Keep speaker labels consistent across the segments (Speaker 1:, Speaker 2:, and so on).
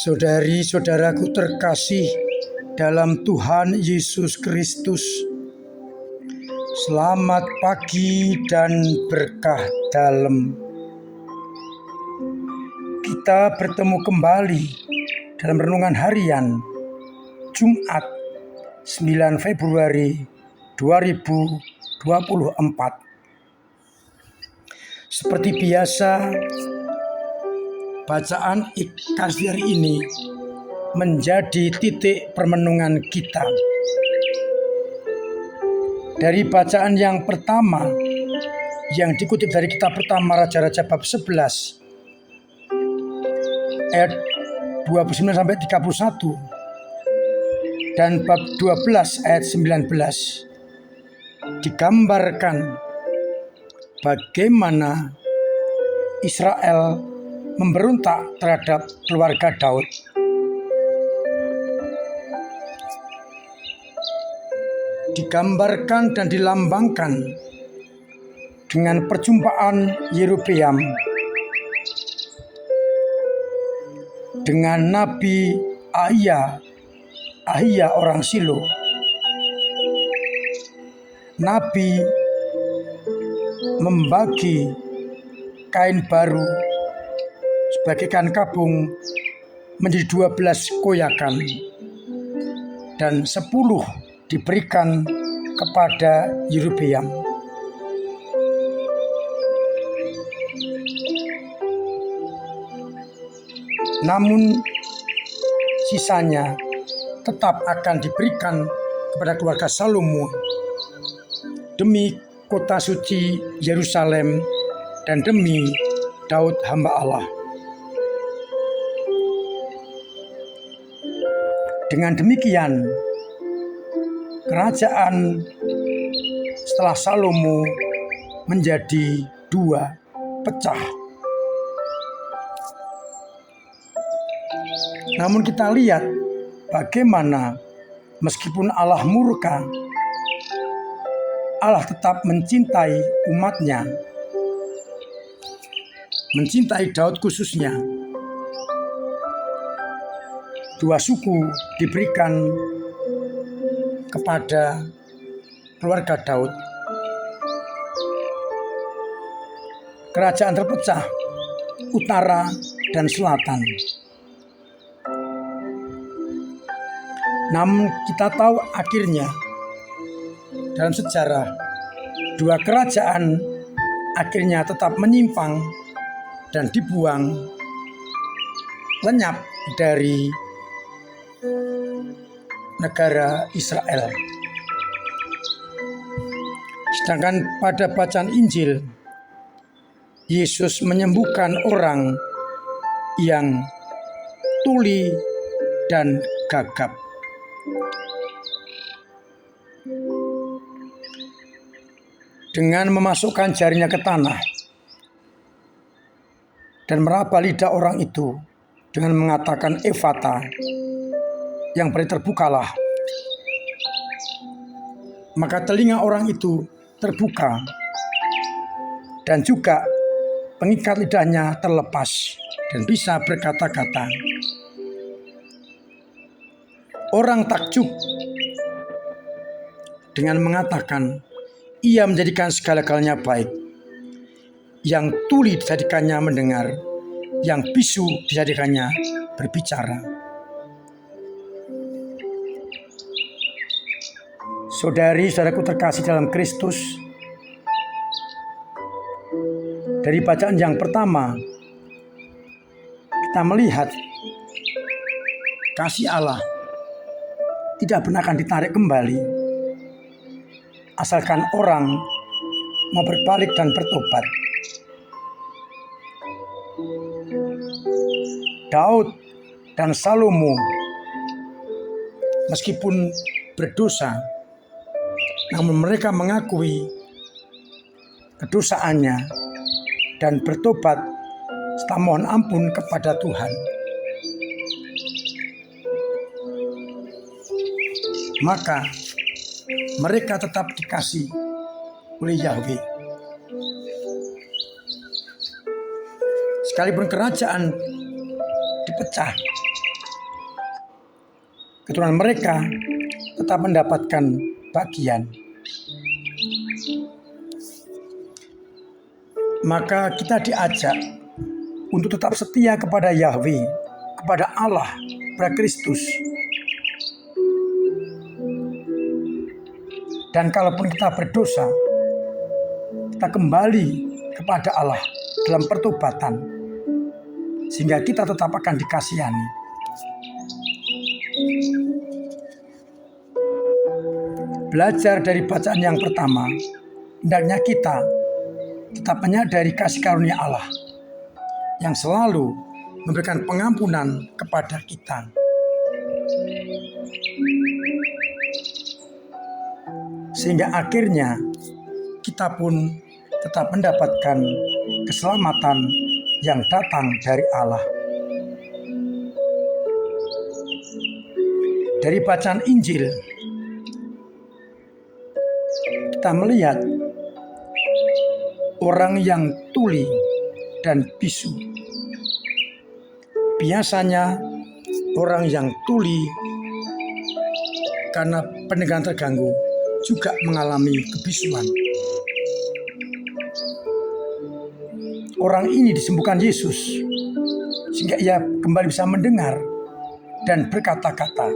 Speaker 1: Saudari-saudaraku terkasih dalam Tuhan Yesus Kristus, selamat pagi dan berkah dalam. Kita bertemu kembali dalam renungan harian Jumat 9 Februari 2024. Seperti biasa, bacaan Ekaristi hari ini menjadi titik permenungan kita. Dari bacaan yang pertama yang dikutip dari kitab pertama Raja-Raja bab 11 ayat 29 sampai 31 dan bab 12 ayat 19 digambarkan bagaimana Israel memberontak terhadap keluarga Daud. Digambarkan dan dilambangkan dengan perjumpaan Yerobeam dengan Nabi Ahia orang Silo. Nabi membagi kain baru sebagai kain kabung menjadi 12 koyakan dan 10 diberikan kepada Yerobeam. Namun sisanya tetap akan diberikan kepada keluarga Salomo demi kota suci Yerusalem dan demi Daud hamba Allah. Dengan demikian, kerajaan setelah Salomo menjadi 2 pecah. Namun kita lihat bagaimana meskipun Allah murka, Allah tetap mencintai umatnya, mencintai Daud khususnya. 2 suku diberikan kepada keluarga Daud. Kerajaan terpecah utara dan selatan. Namun kita tahu akhirnya dalam sejarah 2 kerajaan akhirnya tetap menyimpang dan dibuang lenyap dari negara Israel. Sedangkan pada bacaan Injil, Yesus menyembuhkan orang yang tuli dan gagap. Dengan memasukkan jarinya ke tanah dan meraba lidah orang itu dengan mengatakan Efata, yang berarti terbukalah. Maka telinga orang itu terbuka dan juga pengikat lidahnya terlepas dan bisa berkata-kata. Orang takjub dengan mengatakan, ia menjadikan segala-galanya baik. Yang tuli dijadikannya mendengar, yang bisu dijadikannya berbicara. Saudari-saudaraku terkasih dalam Kristus, dari bacaan yang pertama kita melihat kasih Allah tidak pernah akan ditarik kembali asalkan orang mau berbalik dan bertobat. Daud dan Salomo meskipun berdosa, namun mereka mengakui kedosaannya dan bertobat serta mohon ampun kepada Tuhan. Maka mereka tetap dikasih oleh Yahweh. Sekalipun kerajaan dipecah, keturunan mereka tetap mendapatkan bagian. Maka kita diajak untuk tetap setia kepada Yahweh, kepada Allah, kepada Kristus. Dan kalaupun kita berdosa, kita kembali kepada Allah dalam pertobatan, sehingga kita tetap akan dikasihani. Belajar dari bacaan yang pertama, hendaknya kita tetap menyadari kasih karunia Allah yang selalu memberikan pengampunan kepada kita. Sehingga akhirnya kita pun tetap mendapatkan keselamatan yang datang dari Allah. Dari bacaan Injil, kita melihat orang yang tuli dan bisu. Biasanya orang yang tuli karena pendengaran terganggu juga mengalami kebisuan. Orang ini disembuhkan Yesus sehingga ia kembali bisa mendengar dan berkata-kata.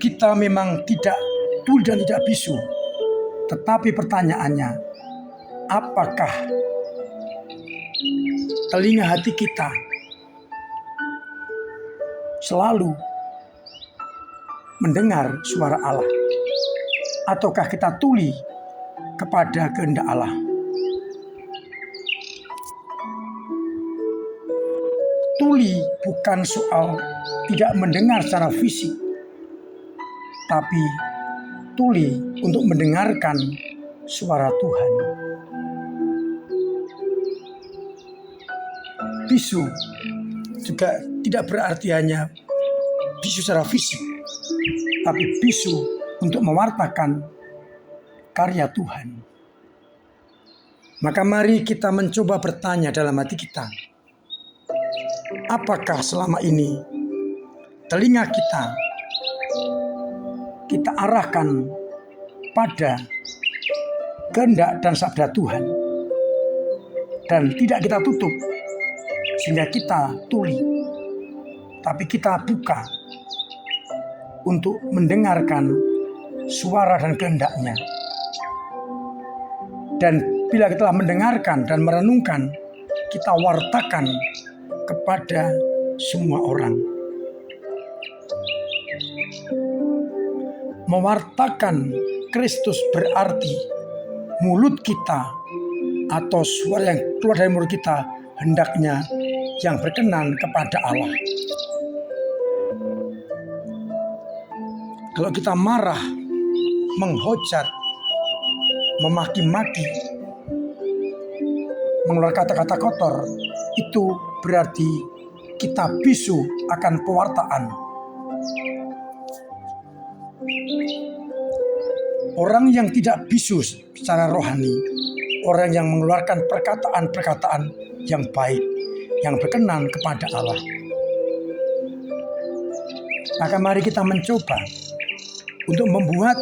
Speaker 1: Kita memang tidak tuli dan tidak bisu, tetapi pertanyaannya, apakah telinga hati kita selalu mendengar suara Allah? Ataukah kita tuli kepada kehendak Allah? Tuli bukan soal tidak mendengar secara fisik, tapi tuli untuk mendengarkan suara Tuhan. Bisu juga tidak berarti hanya bisu secara fisik, tapi bisu untuk mewartakan karya Tuhan. Maka mari kita mencoba bertanya dalam hati kita, apakah selama ini telinga kita arahkan pada kehendak dan sabda Tuhan, dan tidak kita tutup sehingga kita tuli, tapi kita buka untuk mendengarkan suara dan kehendaknya. Dan bila kita telah mendengarkan dan merenungkan, kita wartakan kepada semua orang. Mewartakan Kristus berarti mulut kita atau suara yang keluar dari mulut kita hendaknya yang berkenan kepada Allah. Kalau kita marah, menghujat, memaki-maki, mengeluarkan kata-kata kotor, itu berarti kita bisu akan pewartaan. Orang yang tidak bisu secara rohani, orang yang mengeluarkan perkataan-perkataan yang baik, yang berkenan kepada Allah. Maka mari kita mencoba untuk membuat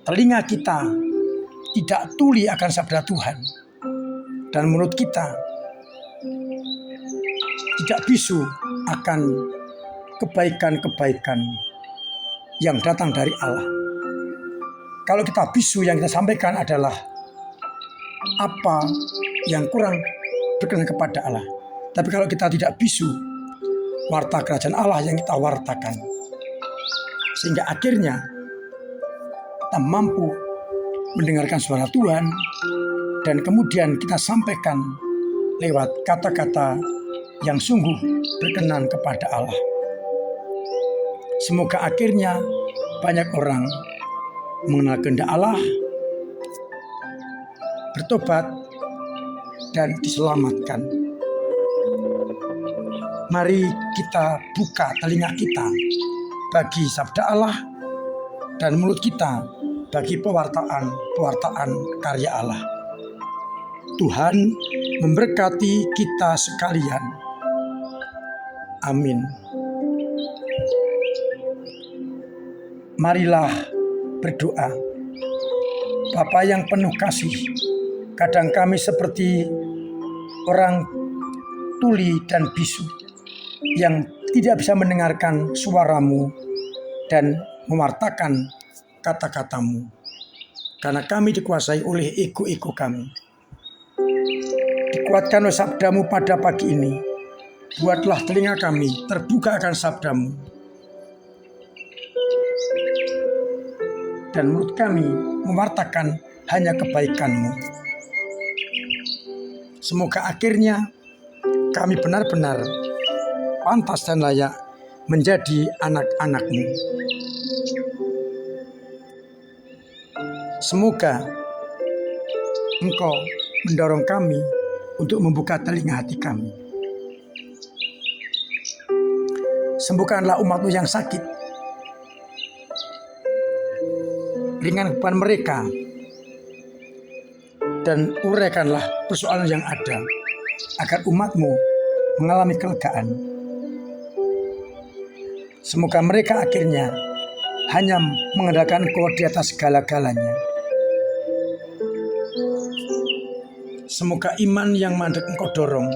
Speaker 1: telinga kita tidak tuli akan sabda Tuhan, dan mulut kita tidak bisu akan kebaikan-kebaikan yang datang dari Allah. Kalau kita bisu, yang kita sampaikan adalah apa yang kurang berkenan kepada Allah. Tapi kalau kita tidak bisu, warta kerajaan Allah yang kita wartakan, sehingga akhirnya kita mampu mendengarkan suara Tuhan, dan kemudian kita sampaikan lewat kata-kata yang sungguh berkenan kepada Allah. Semoga akhirnya banyak orang mengenal kehendak Allah, bertobat, dan diselamatkan. Mari kita buka telinga kita bagi sabda Allah, dan mulut kita bagi pewartaan karya Allah. Tuhan memberkati kita sekalian. Amin. marilah berdoa. Bapa yang penuh kasih, kadang kami seperti orang tuli dan bisu yang tidak bisa mendengarkan suaramu dan mewartakan kata-katamu, karena kami dikuasai oleh ego-ego kami. Dikuatkan oleh sabdamu pada pagi ini. Buatlah telinga kami terbuka akan sabdamu, dan mulut kami mewartakan hanya kebaikanmu. Semoga akhirnya kami benar-benar pantas dan layak menjadi anak-anak-Mu. Semoga Engkau mendorong kami untuk membuka telinga hati kami. Sembuhkanlah umat-Mu yang sakit. Ringan beban mereka dan uraikanlah persoalan yang ada agar umat-Mu mengalami kelegaan. Semoga mereka akhirnya hanya mengandalkan Engkau di atas segala-galanya. Semoga iman yang mandek Engkau dorong,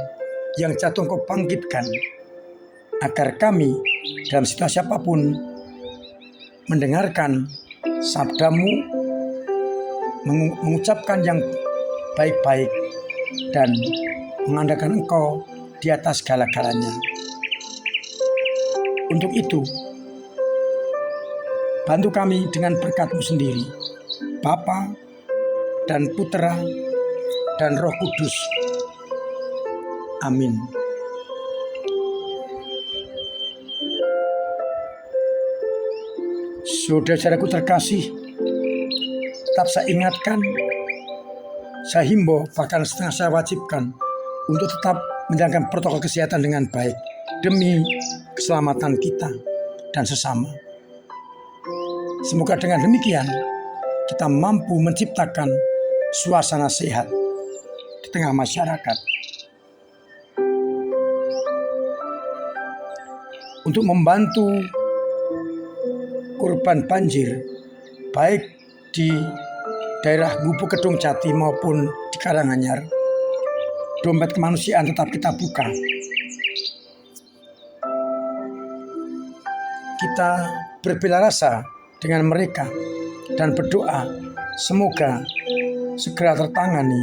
Speaker 1: yang jatuh Engkau bangkitkan, agar kami dalam situasi apapun mendengarkan sabdamu, mengucapkan yang baik-baik, dan mengandalkan Engkau di atas segala-galanya. Untuk itu, bantu kami dengan berkat-Mu sendiri, Bapa dan Putera dan Roh Kudus. Amin. Saudara-saudaraku terkasih, tetap saya ingatkan, saya himbau, bahkan setengah saya wajibkan untuk tetap menjalankan protokol kesehatan dengan baik demi keselamatan kita dan sesama. Semoga dengan demikian kita mampu menciptakan suasana sehat di tengah masyarakat untuk membantu korban banjir baik di daerah Gubuk Kedung Jati maupun di Karanganyar. Dompet kemanusiaan tetap kita buka. Kita berbela rasa dengan mereka dan berdoa semoga segera tertangani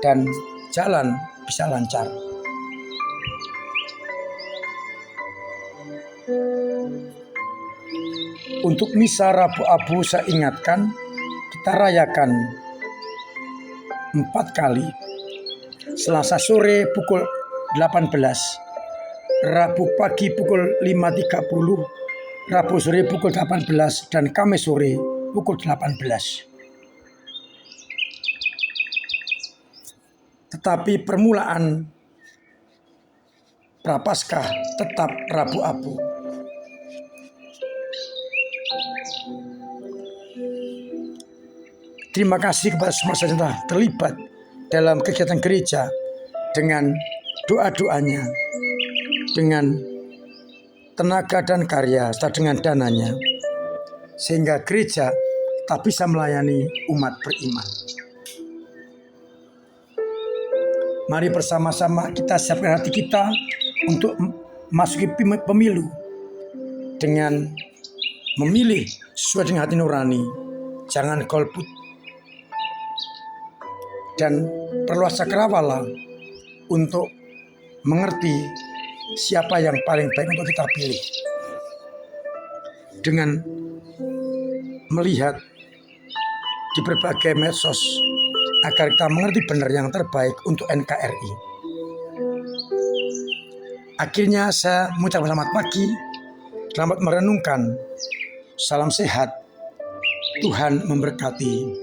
Speaker 1: dan jalan bisa lancar. Untuk misa Rabu Abu saya ingatkan, kita rayakan 4 kali. Selasa sore pukul 18, Rabu pagi pukul 5.30, Rabu sore pukul 18, dan Kamis sore pukul 18. Tetapi permulaan Prapaskah tetap Rabu Abu. Terima kasih kepada semua yang telah terlibat dalam kegiatan gereja dengan doa-doanya, dengan tenaga dan karya, serta dengan dananya, sehingga gereja tak bisa melayani umat beriman. Mari bersama-sama kita siapkan hati kita untuk masuki pemilu dengan memilih sesuai dengan hati nurani, jangan golput, dan perluas cakrawala untuk mengerti siapa yang paling baik untuk kita pilih. Dengan melihat di berbagai medsos agar kita mengerti benar yang terbaik untuk NKRI. Akhirnya saya mengucapkan selamat pagi, selamat merenungkan, salam sehat, Tuhan memberkati.